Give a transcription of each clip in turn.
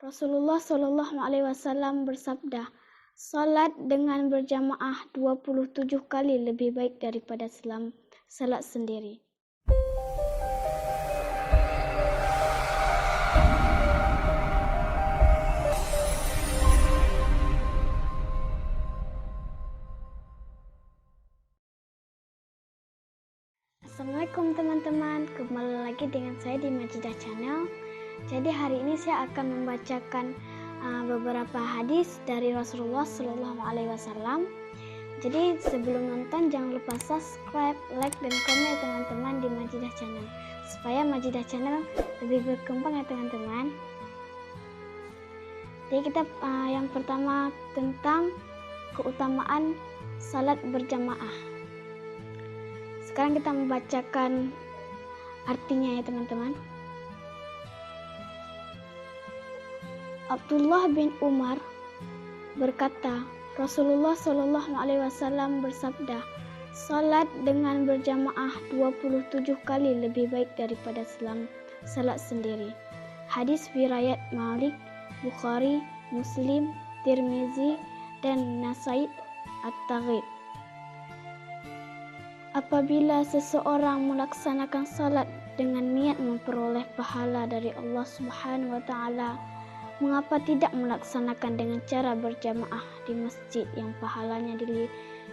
Rasulullah Shallallahu Alaihi Wasallam bersabda, salat dengan berjamaah 27 kali lebih baik daripada salat sendiri. Assalamualaikum teman-teman, kembali lagi dengan saya di Majidah Channel. Jadi hari ini saya akan membacakan beberapa hadis dari Rasulullah Shallallahu Alaihi Wasallam. Jadi sebelum nonton jangan lupa subscribe, like dan komen ya teman-teman di Majidah Channel supaya Majidah Channel lebih berkembang ya teman-teman. Jadi kita yang pertama tentang keutamaan salat berjamaah. Sekarang kita membacakan artinya ya teman-teman. Abdullah bin Umar berkata, Rasulullah Shallallahu Alaihi Wasallam bersabda, salat dengan berjamaah 27 kali lebih baik daripada salat sendiri. Hadis riwayat Malik, Bukhari, Muslim, Tirmizi, dan Nasai At-Taghib. Apabila seseorang melaksanakan salat dengan niat memperoleh pahala dari Allah Subhanahu wa Ta'ala, mengapa tidak melaksanakan dengan cara berjamaah di masjid yang pahalanya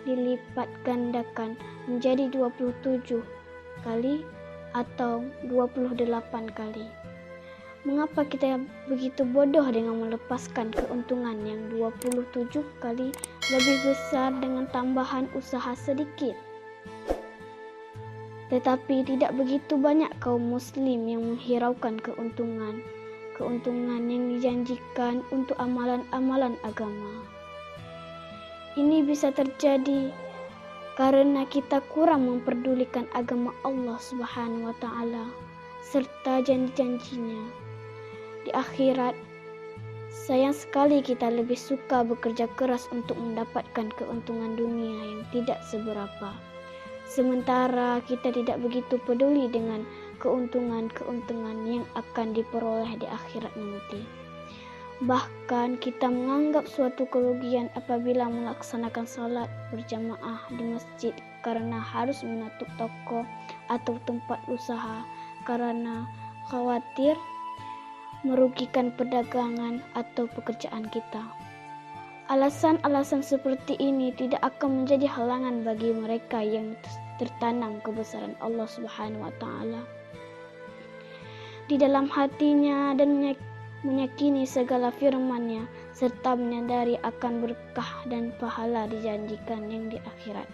dilipat gandakan menjadi 27 kali atau 28 kali? Mengapa kita begitu bodoh dengan melepaskan keuntungan yang 27 kali lebih besar dengan tambahan usaha sedikit? Tetapi tidak begitu banyak kaum muslim yang menghiraukan keuntungan yang dijanjikan untuk amalan-amalan agama. Ini bisa terjadi karena kita kurang memperdulikan agama Allah Subhanahu wa Ta'ala serta janji-janjinya. Di akhirat, sayang sekali kita lebih suka bekerja keras untuk mendapatkan keuntungan dunia yang tidak seberapa. Sementara kita tidak begitu peduli dengan keuntungan yang akan diperoleh di akhirat nanti. Bahkan kita menganggap suatu kerugian apabila melaksanakan salat berjamaah di masjid karena harus menutup toko atau tempat usaha karena khawatir merugikan perdagangan atau pekerjaan kita. Alasan-alasan seperti ini tidak akan menjadi halangan bagi mereka yang tertanam kebesaran Allah Subhanahu wa Ta'ala di dalam hatinya dan meyakini segala firman-Nya serta menyadari akan berkah dan pahala dijanjikan yang di akhirat.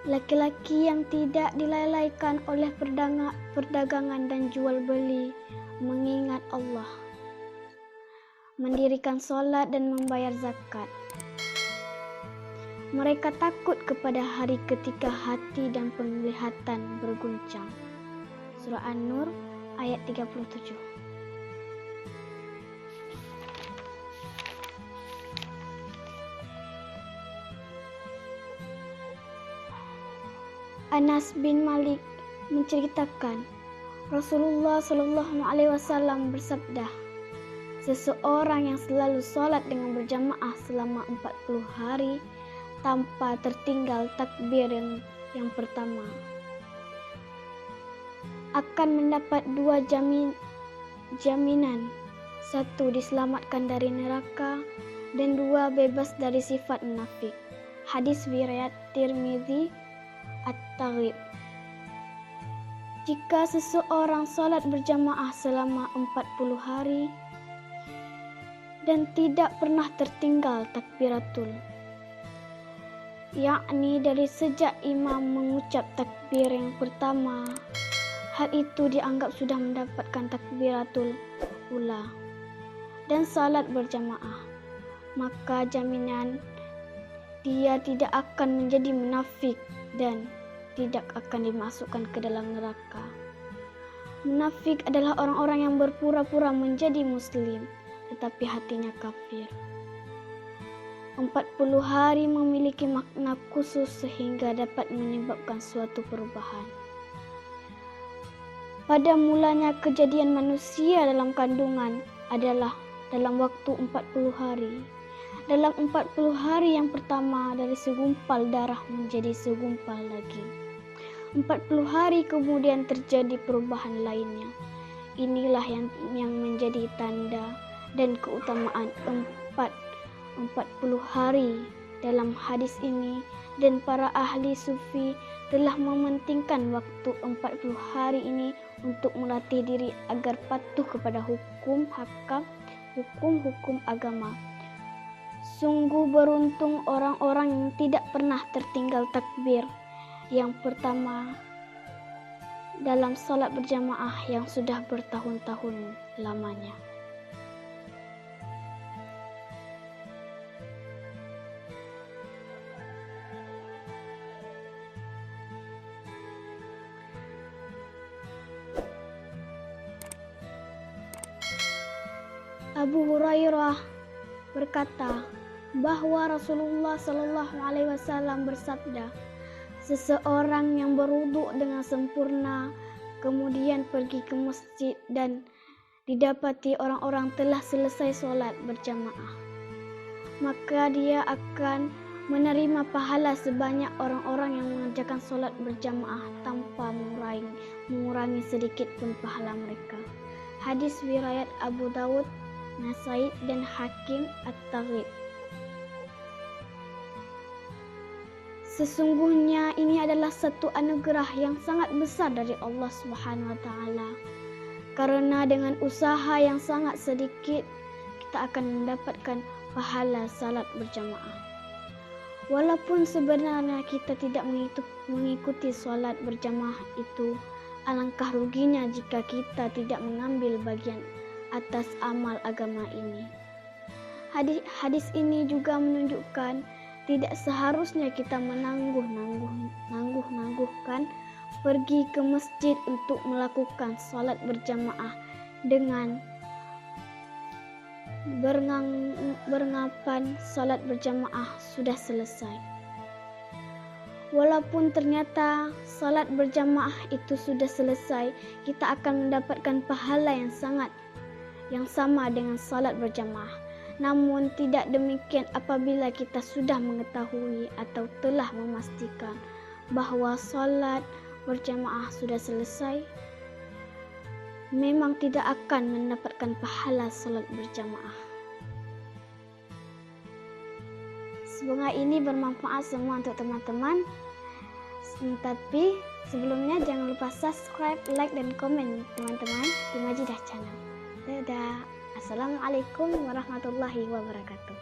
Laki-laki yang tidak dilalaikan oleh perdagangan dan jual beli mengingat Allah, mendirikan sholat dan membayar zakat. Mereka takut kepada hari ketika hati dan penglihatan berguncang. Surah An-Nur ayat 37. Anas bin Malik menceritakan, Rasulullah Shallallahu Alaihi Wasallam bersabda, seseorang yang selalu sholat dengan berjamaah selama 40 hari tanpa tertinggal takbir yang pertama akan mendapat 2 jaminan, 1 diselamatkan dari neraka dan 2 bebas dari sifat munafik. Hadis riwayat Tirmizi At-Taghib. Jika seseorang salat berjamaah selama 40 hari dan tidak pernah tertinggal takbiratul, yakni dari sejak imam mengucap takbir yang pertama, hal itu dianggap sudah mendapatkan takbiratul ula dan salat berjamaah, maka jaminan dia tidak akan menjadi munafik dan tidak akan dimasukkan ke dalam neraka. Munafik adalah orang-orang yang berpura-pura menjadi muslim tetapi hatinya kafir. 40 hari memiliki makna khusus sehingga dapat menyebabkan suatu perubahan. Pada mulanya kejadian manusia dalam kandungan adalah dalam waktu 40 hari. Dalam 40 hari yang pertama, dari segumpal darah menjadi segumpal lagi. 40 hari kemudian terjadi perubahan lainnya. Inilah yang menjadi tanda dan keutamaan 40 hari dalam hadis ini, dan para ahli sufi telah mementingkan waktu 40 hari ini untuk melatih diri agar patuh kepada hukum agama. Sungguh beruntung orang-orang yang tidak pernah tertinggal takbir yang pertama dalam salat berjamaah yang sudah bertahun-tahun lamanya. Abu Hurairah berkata bahwa Rasulullah SAW bersabda, seseorang yang berwudu dengan sempurna kemudian pergi ke masjid dan didapati orang-orang telah selesai solat berjamaah, maka dia akan menerima pahala sebanyak orang-orang yang mengerjakan solat berjamaah tanpa mengurangi sedikit pun pahala mereka. Hadis riwayat Abu Dawud, Nasai dan Hakim At-Targhib. Sesungguhnya ini adalah satu anugerah yang sangat besar dari Allah Subhanahu wa taala. Karena dengan usaha yang sangat sedikit kita akan mendapatkan pahala salat berjamaah. Walaupun sebenarnya kita tidak mengikuti salat berjamaah itu, alangkah ruginya jika kita tidak mengambil bagian atas amal agama ini. Hadis ini juga menunjukkan tidak seharusnya kita menangguh-nangguhkan pergi ke masjid untuk melakukan salat berjamaah dengan beranggapan salat berjamaah sudah selesai. Walaupun ternyata salat berjamaah itu sudah selesai, kita akan mendapatkan pahala yang sama dengan salat berjamaah. Namun tidak demikian apabila kita sudah mengetahui atau telah memastikan bahwa salat berjamaah sudah selesai, memang tidak akan mendapatkan pahala salat berjamaah. Semoga ini bermanfaat semua untuk teman-teman. Tapi sebelumnya jangan lupa subscribe, like dan komen teman-teman di Majidah Channel. Dadah. Assalamualaikum warahmatullahi wabarakatuh.